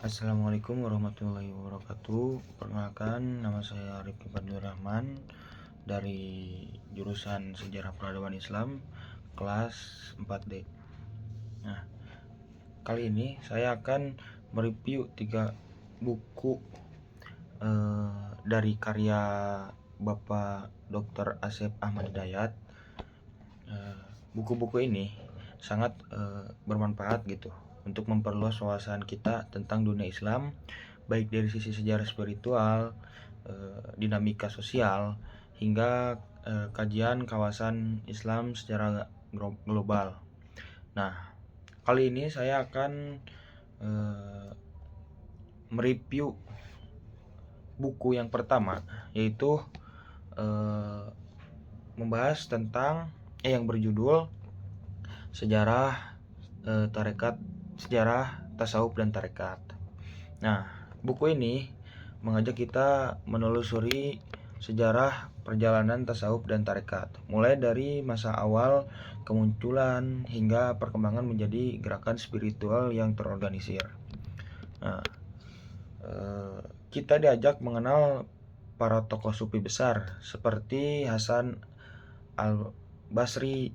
Assalamualaikum warahmatullahi wabarakatuh. Perkenalkan, nama saya Arif Fadlur Rahman dari jurusan Sejarah Peradaban Islam kelas 4D. Nah, kali ini saya akan mereview 3 buku dari karya Bapak Dr. Asep Ahmad Hidayat. Buku-buku ini sangat bermanfaat gitu untuk memperluas wawasan kita tentang dunia Islam, baik dari sisi sejarah spiritual, dinamika sosial, hingga kajian kawasan Islam secara global. Nah, kali ini saya akan mereview buku yang pertama, yaitu membahas tentang yang berjudul Sejarah Tarekat, Sejarah Tasawuf dan Tarekat. Nah, buku ini mengajak kita menelusuri sejarah perjalanan tasawuf dan tarekat, mulai dari masa awal kemunculan hingga perkembangan menjadi gerakan spiritual yang terorganisir. Nah, kita diajak mengenal para tokoh sufi besar seperti Hasan al-Basri,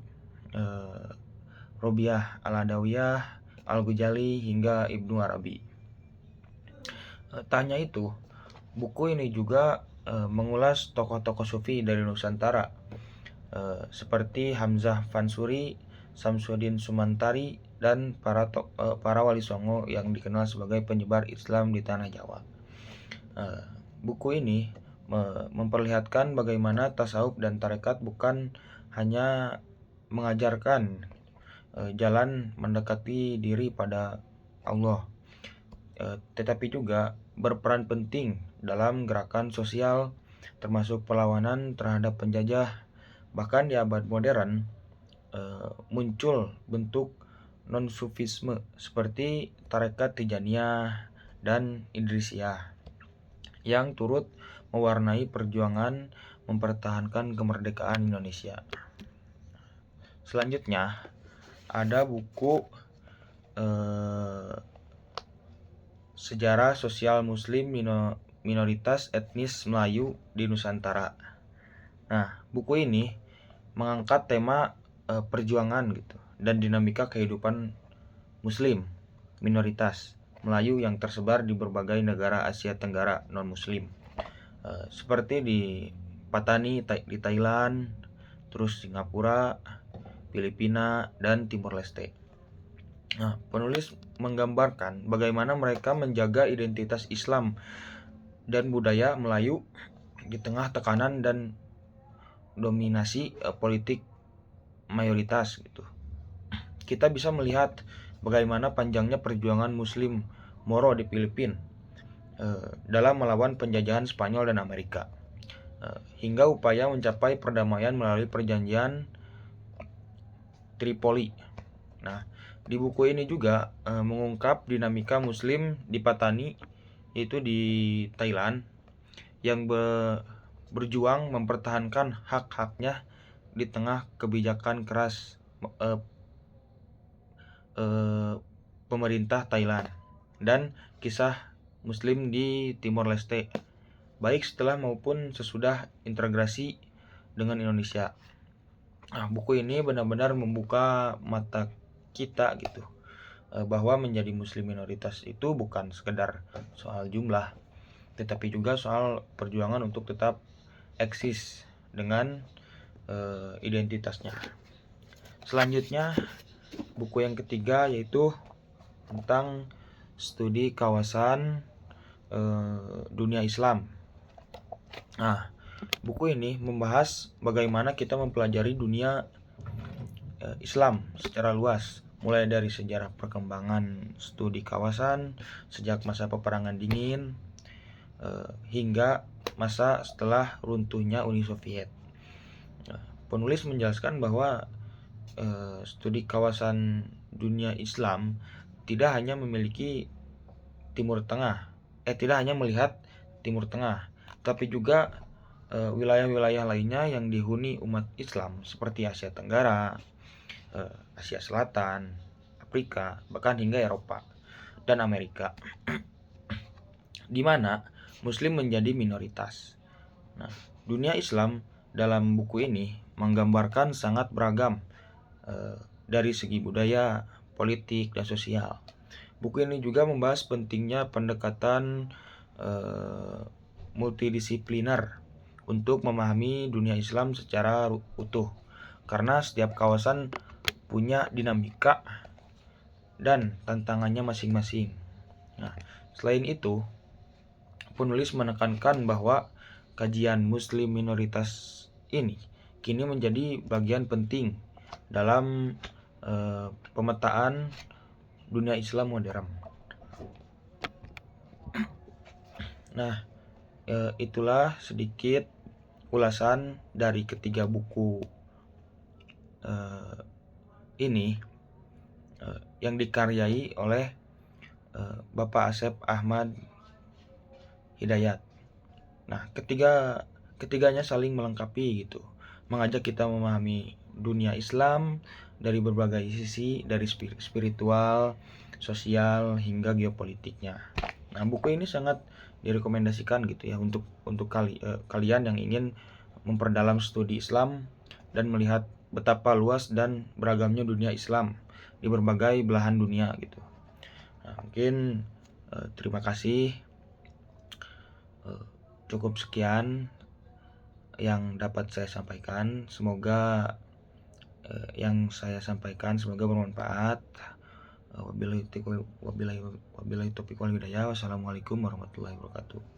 Robiah al-Adawiyah, Al-Ghazali hingga Ibnu Arabi. Tak hanya itu, buku ini juga mengulas tokoh-tokoh sufi dari Nusantara seperti Hamzah Fansuri, Samsudin Sumantari, dan para wali songo yang dikenal sebagai penyebar Islam di tanah Jawa. Buku ini memperlihatkan bagaimana tasawuf dan tarekat bukan hanya mengajarkan jalan mendekati diri pada Allah, tetapi juga berperan penting dalam gerakan sosial, termasuk perlawanan terhadap penjajah. Bahkan di abad modern muncul bentuk non-sufisme seperti tarekat Tijaniyah dan Idrisiyah yang turut mewarnai perjuangan mempertahankan kemerdekaan Indonesia. Selanjutnya ada buku Sejarah Sosial Muslim Minoritas Etnis Melayu di Nusantara. Nah, buku ini mengangkat tema perjuangan gitu dan dinamika kehidupan Muslim minoritas Melayu yang tersebar di berbagai negara Asia Tenggara non-Muslim, seperti di Patani di Thailand, terus Singapura, Filipina, dan Timor Leste. Nah, penulis menggambarkan bagaimana mereka menjaga identitas Islam dan budaya Melayu di tengah tekanan dan dominasi politik mayoritas gitu. Kita bisa melihat bagaimana panjangnya perjuangan Muslim Moro di Filipina dalam melawan penjajahan Spanyol dan Amerika, hingga upaya mencapai perdamaian melalui perjanjian Tripoli. Nah, di buku ini juga mengungkap dinamika Muslim di Patani, yaitu di Thailand, yang berjuang mempertahankan hak-haknya di tengah kebijakan keras pemerintah Thailand, dan kisah Muslim di Timor Leste, baik setelah maupun sesudah integrasi dengan Indonesia. Nah, buku ini benar-benar membuka mata kita gitu, bahwa menjadi Muslim minoritas itu bukan sekedar soal jumlah, tetapi juga soal perjuangan untuk tetap eksis dengan identitasnya. Selanjutnya, buku yang ketiga yaitu tentang studi kawasan dunia Islam. Nah, buku ini membahas bagaimana kita mempelajari dunia Islam secara luas, mulai dari sejarah perkembangan studi kawasan sejak masa peperangan dingin hingga masa setelah runtuhnya Uni Soviet. Penulis menjelaskan bahwa studi kawasan dunia Islam tidak hanya melihat Timur Tengah, tapi juga wilayah-wilayah lainnya yang dihuni umat Islam seperti Asia Tenggara, Asia Selatan, Afrika, bahkan hingga Eropa dan Amerika. di mana Muslim menjadi minoritas. Nah, dunia Islam dalam buku ini menggambarkan sangat beragam dari segi budaya, politik, dan sosial. Buku ini juga membahas pentingnya pendekatan multidisipliner untuk memahami dunia Islam secara utuh, karena setiap kawasan punya dinamika dan tantangannya masing-masing. Nah, selain itu, penulis menekankan bahwa kajian Muslim minoritas ini kini menjadi bagian penting dalam pemetaan dunia Islam modern. Nah, itulah sedikit ulasan dari ketiga buku ini yang dikaryai oleh Bapak Asep Ahmad Hidayat. Nah, ketiganya saling melengkapi gitu, mengajak kita memahami dunia Islam dari berbagai sisi, dari spiritual, sosial, hingga geopolitiknya. Nah, buku ini sangat direkomendasikan gitu ya untuk kalian yang ingin memperdalam studi Islam dan melihat betapa luas dan beragamnya dunia Islam di berbagai belahan dunia gitu. Nah, mungkin terima kasih. Cukup sekian yang dapat saya sampaikan. Semoga yang saya sampaikan semoga bermanfaat. Wabillahi taufiq wal hidayah. Wassalamualaikum warahmatullahi wabarakatuh.